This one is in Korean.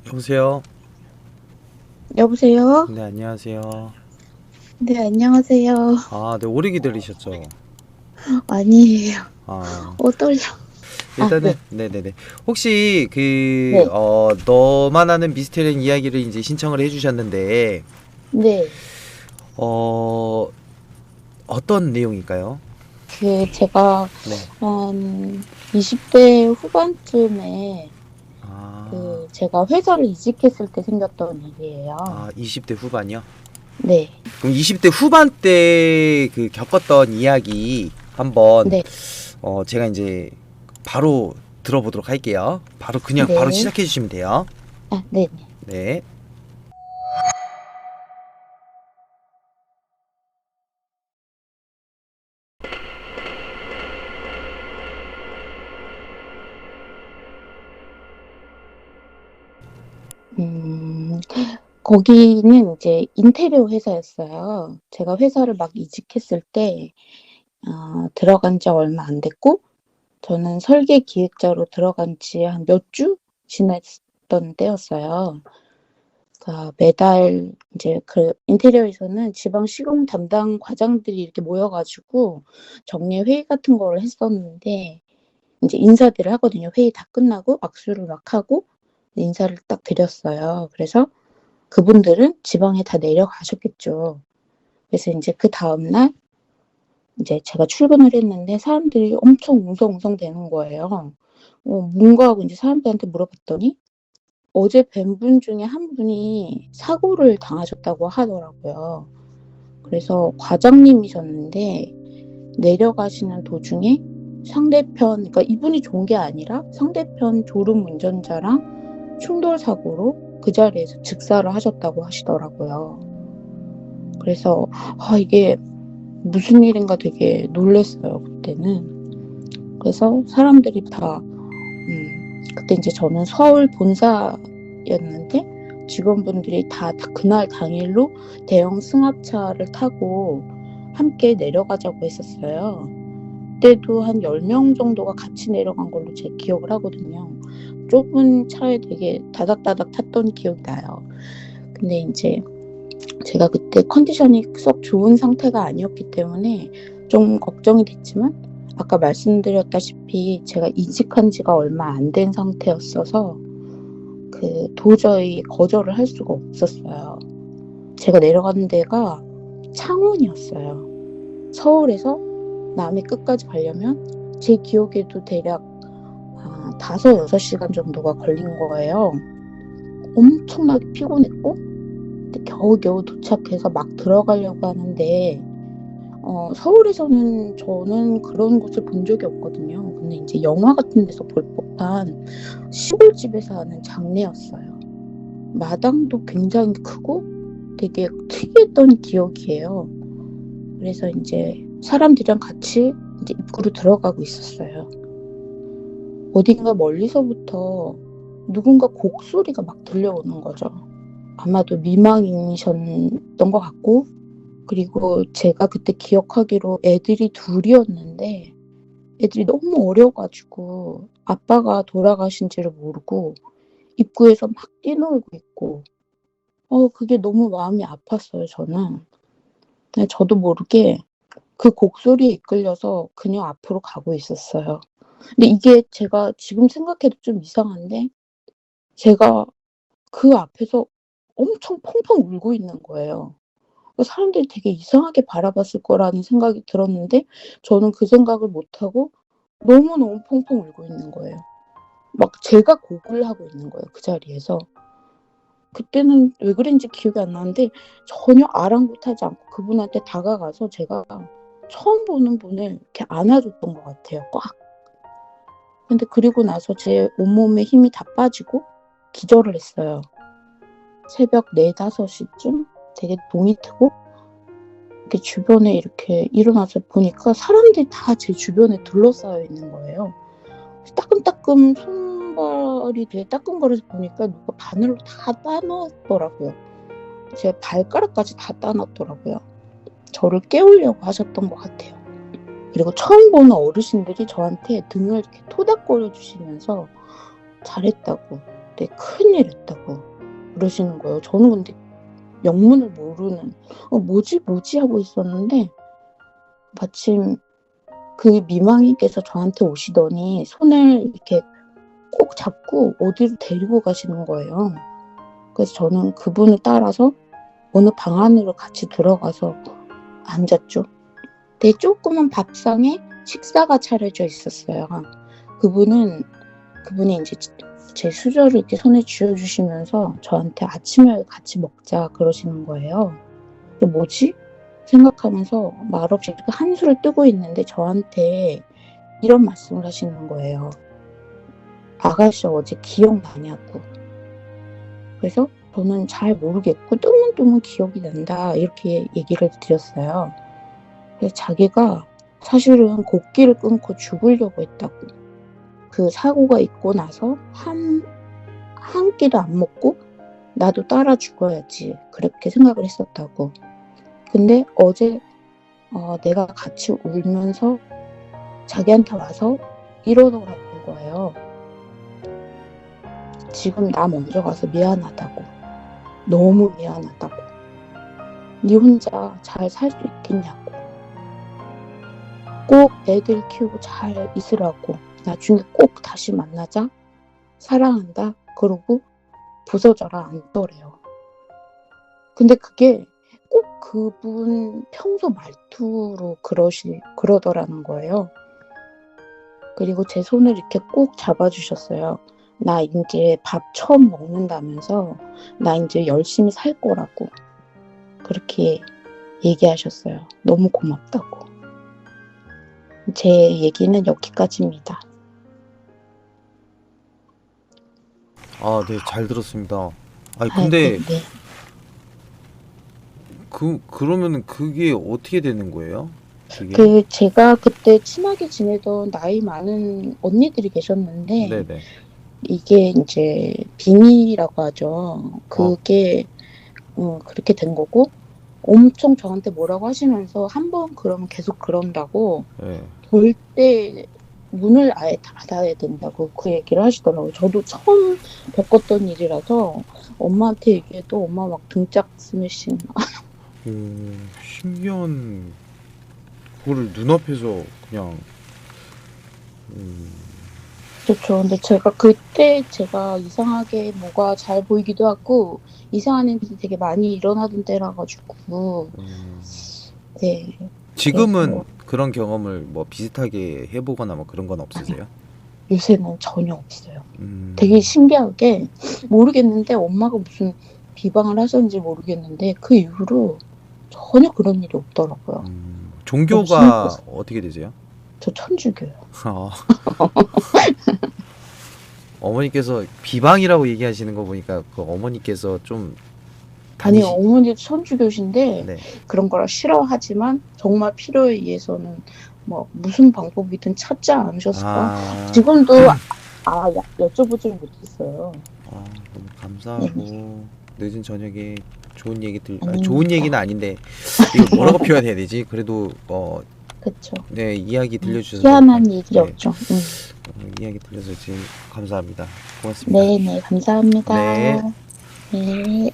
여보세요? 여보세요? 네, 안녕하세요. 네, 안녕하세요. 아, 네, 오래 기다리셨죠? 아니에요. 아, 떨려. 아, 일단은, 네. 네네네. 혹시 네. 너만 아는 미스테리한 이야기를 이제 신청을 해주셨는데, 네. 어, 어떤 내용일까요? 제가 네. 한 20대 후반쯤에 아, 제가 회사를 이직했을 때 생겼던 일이에요. 20대 후반이요? 네. 그럼 20대 후반 때 그 겪었던 이야기 한번, 네. 제가 이제 바로 들어보도록 할게요. 그냥 바로 네. 시작해 주시면 돼요. 네네. 네. 음, 거기는 이제 인테리어 회사였어요. 제가 회사를 막 이직했을 때, 들어간 지 얼마 안 됐고, 저는 설계 기획자로 들어간 지 한 몇 주 지났던 때였어요. 그러니까 매달 이제 그 인테리어에서는 지방 시공 담당 과장들이 이렇게 모여가지고 정례 회의 같은 거를 했었는데 이제 인사들을 하거든요. 회의 다 끝나고 악수를 막 하고 인사를 딱 드렸어요. 그래서 그분들은 지방에 다 내려가셨겠죠. 그래서 이제 그 다음날 이제 제가 출근을 했는데 사람들이 엄청 웅성웅성 되는 거예요. 뭔가 하고 이제 사람들한테 물어봤더니 어제 뵌 분 중에 한 분이 사고를 당하셨다고 하더라고요. 그래서 과장님이셨는데 내려가시는 도중에 상대편, 그러니까 이분이 좋은 게 아니라 상대편 졸음 운전자랑 충돌 사고로 그 자리에서 즉사를 하셨다고 하시더라고요. 그래서 이게 무슨 일인가 되게 놀랐어요, 그때는. 그래서 사람들이 다 그때 이제 저는 서울 본사였는데 직원분들이 다 그날 당일로 대형 승합차를 타고 함께 내려가자고 했었어요. 그때도 한 10명 정도가 같이 내려간 걸로 제 기억을 하거든요. 좁은 차에 되게 다닥다닥 탔던 기억이 나요. 근데 이제 제가 그때 컨디션이 썩 좋은 상태가 아니었기 때문에 좀 걱정이 됐지만 아까 말씀드렸다시피 제가 이직한 지가 얼마 안 된 상태였어서 도저히 거절을 할 수가 없었어요. 제가 내려가는 데가 창원이었어요. 서울에서 남해 끝까지 가려면 제 기억에도 대략 5, 6시간 정도가 걸린 거예요. 엄청나게 피곤했고 근데 겨우겨우 도착해서 막 들어가려고 하는데 서울에서는 저는 그런 곳을 본 적이 없거든요. 근데 이제 영화 같은 데서 볼 법한 시골집에서 하는 장례였어요. 마당도 굉장히 크고 되게 특이했던 기억이에요. 그래서 이제 사람들이랑 같이 이제 입구로 들어가고 있었어요. 어딘가 멀리서부터 누군가 곡소리가 막 들려오는 거죠. 아마도 미망인이셨던 것 같고, 그리고 제가 그때 기억하기로 애들이 둘이었는데, 애들이 너무 어려가지고 아빠가 돌아가신지를 모르고 입구에서 막 뛰놀고 있고, 그게 너무 마음이 아팠어요, 저는. 근데 저도 모르게 그 곡소리에 이끌려서 그녀 앞으로 가고 있었어요. 근데 이게 제가 지금 생각해도 좀 이상한데, 제가 그 앞에서 엄청 펑펑 울고 있는 거예요. 사람들이 되게 이상하게 바라봤을 거라는 생각이 들었는데, 저는 그 생각을 못하고 너무너무 펑펑 울고 있는 거예요. 막 제가 곡을 하고 있는 거예요, 그 자리에서. 그때는 왜 그런지 기억이 안 나는데 전혀 아랑곳하지 않고 그분한테 다가가서 제가 처음 보는 분을 이렇게 안아줬던 것 같아요, 꽉. 근데 그리고 나서 제 온몸에 힘이 다 빠지고 기절을 했어요. 새벽 4, 5시쯤 되게 동이 트고 이렇게 주변에 이렇게 일어나서 보니까 사람들이 다 제 주변에 둘러싸여 있는 거예요. 따끔따끔 손발이 되게 따끔거려서 보니까 누가 바늘로 다 따놨더라고요. 제 발가락까지 다 따놨더라고요. 저를 깨우려고 하셨던 것 같아요. 그리고 처음 보는 어르신들이 저한테 등을 이렇게 토닥거려 주시면서 잘했다고. 때 큰일 했다고 그러시는 거예요. 저는 근데 영문을 모르는 뭐지 하고 있었는데 마침 그 미망이께서 저한테 오시더니 손을 이렇게 꼭 잡고 어디로 데리고 가시는 거예요. 그래서 저는 그분을 따라서 어느 방 안으로 같이 들어가서 앉았죠. 내 조그만 밥상에 식사가 차려져 있었어요. 그분이 이제 제 수저를 이렇게 손에 쥐어주시면서 저한테 아침을 같이 먹자 그러시는 거예요. 뭐지? 생각하면서 말없이 한술을 뜨고 있는데 저한테 이런 말씀을 하시는 거예요. 아가씨 어제 기억나냐고. 그래서 저는 잘 모르겠고 뜨문뜨문 기억이 난다 이렇게 얘기를 드렸어요. 그래서 자기가 사실은 곡기를 끊고 죽으려고 했다고. 그 사고가 있고 나서 한 끼도 안 먹고 나도 따라 죽어야지 그렇게 생각을 했었다고. 근데 어제 내가 같이 울면서 자기한테 와서 이러더라는 거예요. 지금 나 먼저 가서 미안하다고. 너무 미안하다고. 네 혼자 잘 살 수 있겠냐고. 꼭 애들 키우고 잘 있으라고. 나중에 꼭 다시 만나자. 사랑한다. 그러고 부서져라 안더래요. 근데 그게 꼭 그분 평소 말투로 그러더라는 거예요. 그리고 제 손을 이렇게 꼭 잡아주셨어요. 나 이제 밥 처음 먹는다면서 나 이제 열심히 살 거라고 그렇게 얘기하셨어요. 너무 고맙다고. 제 얘기는 여기까지입니다. 아, 네, 잘 들었습니다. 아니, 근데 네. 그러면은 그게 어떻게 되는 거예요? 그게? 제가 그때 친하게 지내던 나이 많은 언니들이 계셨는데 네네. 이게 이제 비밀이라고 하죠. 그게 그렇게 된 거고 엄청 저한테 뭐라고 하시면서 한 번 그러면 계속 그런다고 네. 절대 문을 아예 닫아야 된다고 그 얘기를 하시더라고요. 저도 처음 겪었던 일이라서 엄마한테 얘기해도 엄마 막 등짝 스매싱. 오, 신기한 그거를 눈앞에서 그냥 그렇죠. 근데 제가 그때 이상하게 뭐가 잘 보이기도 하고 이상한 일이 되게 많이 일어나던 때라 가지고 네. 지금은 그래서 그런 경험을 뭐 비슷하게 해보거나 뭐 그런 건 없으세요? 요새는 전혀 없어요. 음, 되게 신기하게 모르겠는데 엄마가 무슨 비방을 하셨는지 모르겠는데 그 이후로 전혀 그런 일이 없더라고요. 종교가 어떻게 되세요? 저 천주교요. 아, 어머니께서 비방이라고 얘기하시는 거 보니까 그 어머니께서 좀 아니 어머니도 천주교신데 네. 그런 거라 싫어하지만 정말 필요에 의해서는 뭐 무슨 방법이든 찾지 않으셨을까? 지금도 여쭤보지를 못했어요. 너무 감사하고 늦은 저녁에 좋은 얘기 아닙니다. 좋은 얘기는 아닌데 이거 뭐라고 표현해야 되지? 그래도 그렇죠. 네, 이야기 들려주셔서 희한한 일이었죠. 이야기 들려서 지금 감사합니다. 고맙습니다. 네, 감사합니다. 네. 네.